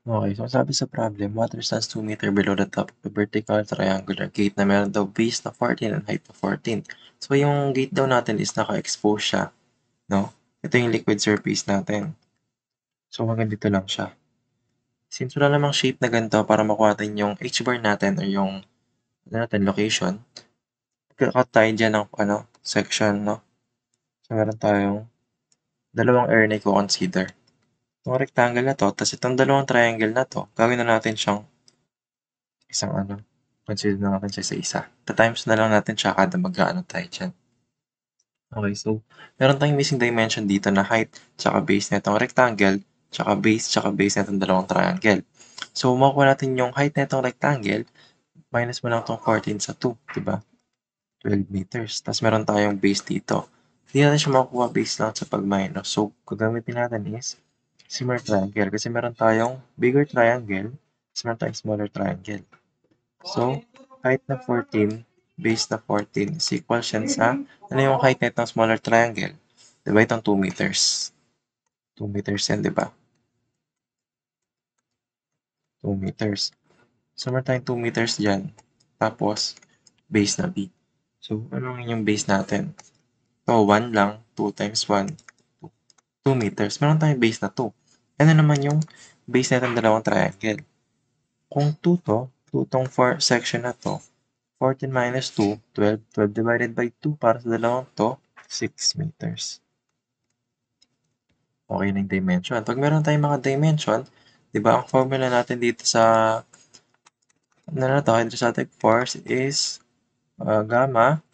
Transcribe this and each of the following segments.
Okay, so sabi sa problem, water stands 2 meter below the top of the vertical triangular gate na meron daw base na 14 and height na 14. So yung gate daw natin is naka-expose siya, no? Ito yung liquid surface natin. So hanggang dito lang siya. Since wala namang shape na ganito para makuha natin yung h-bar natin or yung location, cut tayo dyan ng section, no? So meron tayong dalawang area na i-consider. Itong rectangle na to, tapos itong dalawang triangle na to, gawin na natin siyang isang consider na natin siya sa isa. Ta-times na lang natin siya kada mag-aano tayo dyan. Okay, so meron tayong missing dimension dito na height tsaka base na itong rectangle tsaka base na itong dalawang triangle. So, makukuha natin yung height na itong rectangle, minus mo lang itong 14 sa 2, di ba? 12 meters. Tapos meron tayong base dito. Hindi natin siya makukuha base lang sa pag-minus. So, gagamitin natin is similar triangle kasi meron tayong bigger triangle tapos meron tayong smaller triangle. So, height na 14, base na 14 is equal siya sa, ano yung height na itong smaller triangle? Diba itong 2 meters? 2 meters yan, diba? 2 meters. So, meron tayong 2 meters dyan. Tapos, base na B. So, ano yung base natin? So, 1 lang. 2 times 1. 2 meters. Meron tayong base na 2. Ano naman yung base natin dalawang triangle? Kung 2 to, 2 tong section na to, 14 minus 2, 12. 12 divided by 2 para sa dalawang to, 6 meters. Okay na yung dimension. Pag meron tayong mga dimension, di ba, ang formula natin dito sa hydrostatic force is gamma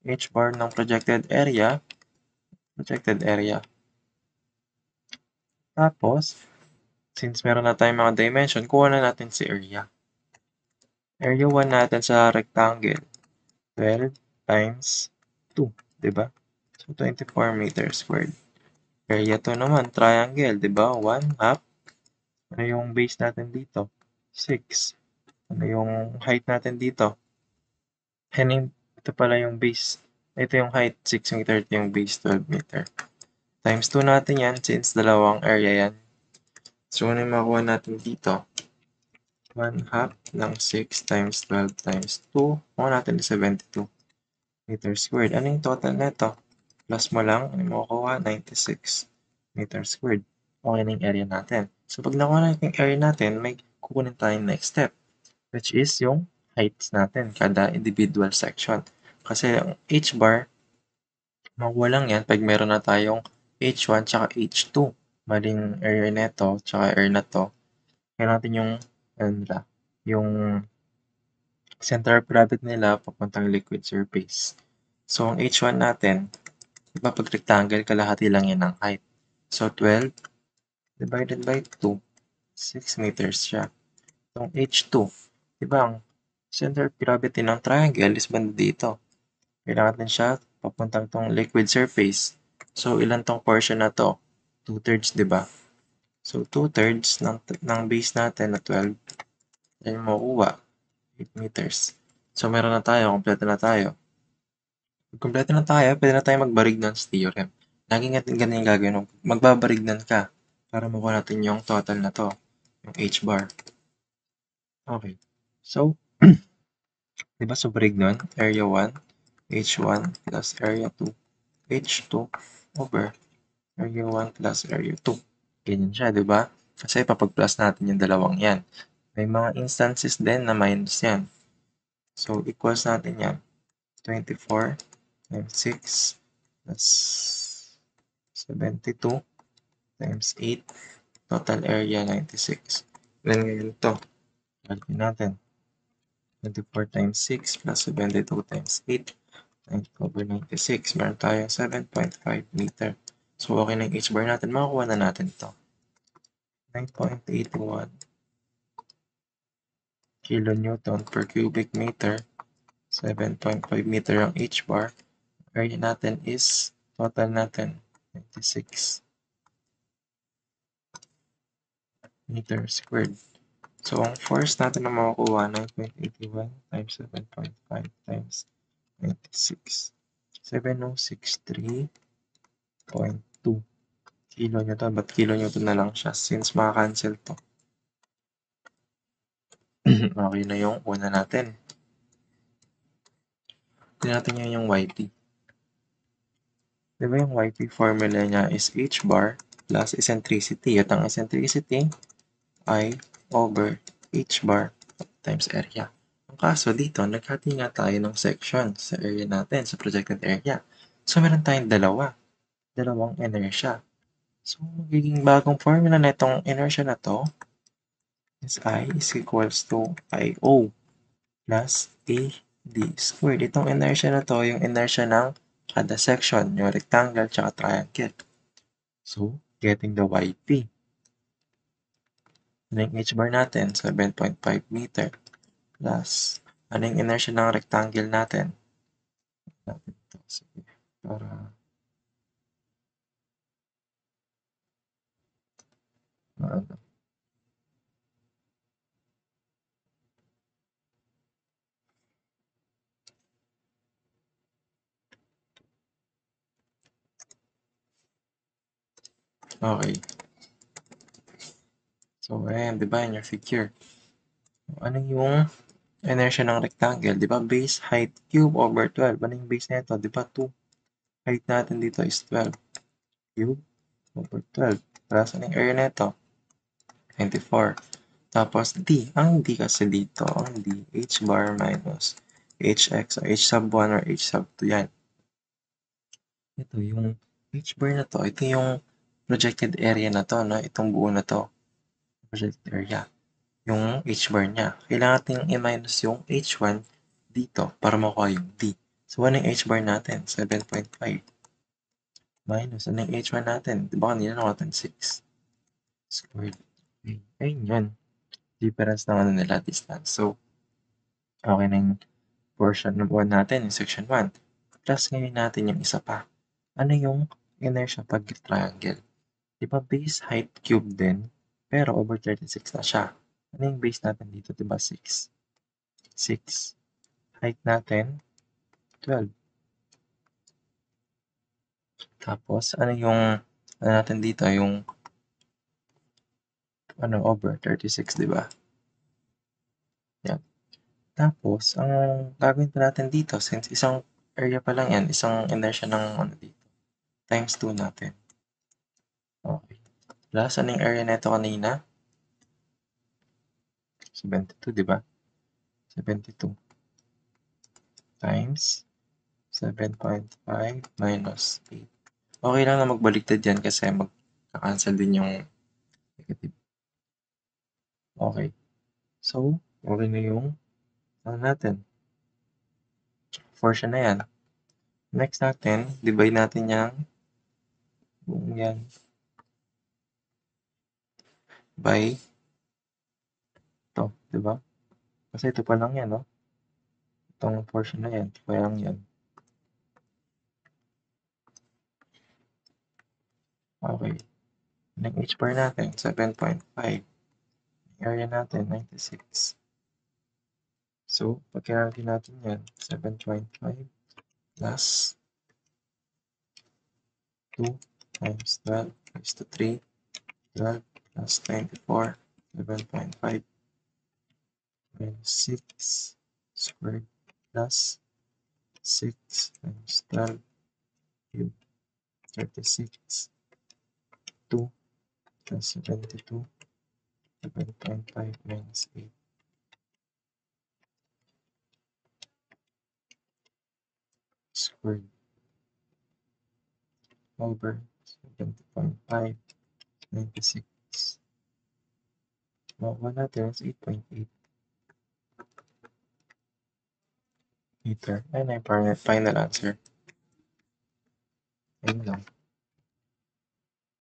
h bar ng projected area. Tapos, since meron na tayong mga dimension, kuha na natin si area. Area 1 natin sa rectangle, 12 times 2, di ba? So, 24 meters squared. Area 2 naman, triangle, di ba? 1 half. Ano yung base natin dito? 6. Ano yung height natin dito? Ito pala yung base. Ito yung height, 6 meter. Ito yung base, 12 meter. Times 2 natin yan since dalawang area yan. So, ano yung makuha natin dito? 1 half ng 6 times 12 times 2. Kuha natin 72 meters squared. Ano yung total neto? Plus mo lang, ano makukuha? 96 meters squared. Okay na yung area natin. So, pag nakuha natin yung area natin, may kukunin tayong next step, which is yung heights natin, kada individual section. Kasi ang h-bar, makuha lang yan pag meron na tayong h1 tsaka h2. Maling area neto tsaka area na to. Kaya natin yung, yung center of gravity nila papuntang liquid surface. So, ang h1 natin, diba pag rectangle, kalahati lang yan ng height. So, 12 divided by 2, 6 meters siya. Itong h2, diba ang center of gravity ng triangle is banda dito. Kailangan natin siya papuntang tong liquid surface. So, ilan tong portion na to? 2/3, diba? So, 2/3 ng base natin na 12, yan yung makukuha, 8 meters. So, meron na tayo, kompleto na tayo. Pag kompleto na tayo, pwede na tayo magbarigdons theorem. Laging natin ganun yung gagawin mo. Magbabarigdan ka para makuha natin yung total na to, yung h-bar. Okay. So, di ba sa barigdon, area 1, h1 plus area 2, h2 over area 1 plus area 2. Ganyan siya, di ba? Kasi papag-plus natin yung dalawang yan. May mga instances din na minus yan. So, equals natin yan. 24 times 6 plus 72 times 8. Total area 96. Ilan ngayon to? Calculate natin. 24 times 6 plus 72 times 8 times over 96. Meron tayong 7.5 meter. So, okay na yung h-bar natin. Makakuha na natin to. 9.81 kilonewton per cubic meter. 7.5 meter ang h-bar. Area natin is, total natin, 96 meter squared. So, ang force natin na makukuha, 9.81 times 7.5 times 96. 7063.2 kilonewton. Ba't kilonewton na lang siya? Since maka-cancel to. Okay na yung una natin. Tingnan natin yung YP. Diba yung YP formula niya is h bar plus eccentricity. At ang eccentricity I over h bar times area. Ang kaso dito, naghati nga tayo ng section sa area natin, sa projected area. So, meron tayong dalawang inertia. So, magiging bagong formula na itong inertia na to is I is equals to IO plus AD squared. Itong inertia na to, yung inertia ng kada section, yung rectangle tsaka triangle. So, getting the YP. Ano yung h bar natin? 7.5 meter plus ano yung inertia ng rectangle natin? Sige, para ano. Okay. So, ayan, di ba, in your figure. Ano yung inertia ng rectangle? Di ba, base height cube over 12. Ano yung base nito? Di ba, 2. Height natin dito is 12. Cube over 12. Plus, ano yung area nito? 24. Tapos, D. Ang D kasi dito, ang D, H bar minus HX, or H sub 1 or H sub 2 yan. Ito, yung H bar na to, ito yung projected area na to, no? Itong buo na to. Projected area. Yung H bar niya. Kailangan natin i-minus yung H1 dito para makuha yung D. So, ano yung H bar natin? 7.5. Minus, ano yung H1 natin? Diba kanina nakuha 6 squared. Ayun yun. Difference ng ano nila, distance. So, okay na yung portion ng 1 natin, yung section 1. Plus ngayon natin yung isa pa. Ano yung inertia pag triangle? Diba base height cube din, pero over 36 na siya. Ano yung base natin dito? Diba 6? 6. Height natin, 12. Tapos, ano yung, ano natin dito, yung, ano, over 36, diba? Yan. Tapos, ang gagawin pa natin dito, since isang area pa lang yan, isang inertia ng, ano dito, times 2 natin. Okay. Plus, ano yung area nito kanina? 72, di ba? 72 times 7.5 minus 8. Okay lang na magbaliktad yan kasi magka-cancel din yung negative. Okay. So, okay na yung ano natin. Portion na yan. Next natin, divide natin yung buong yan by ito, di ba? Kasi ito pa lang yan, no? Itong portion na yan, ito pa lang yan. Okay. Ang H bar natin, 7.5. Area natin, 96. So, pagkakalagay natin yan, 7.5 plus 2 times 12 raised to 3, 12 plus 24, 7.5 minus 6 squared plus 6 times 12 cube, 36, 2 plus 72, 7.5 minus 8. Squared over 70.5, 96. Makuha natin is 8.8 meter. Ayun na yung final answer. Ayun lang.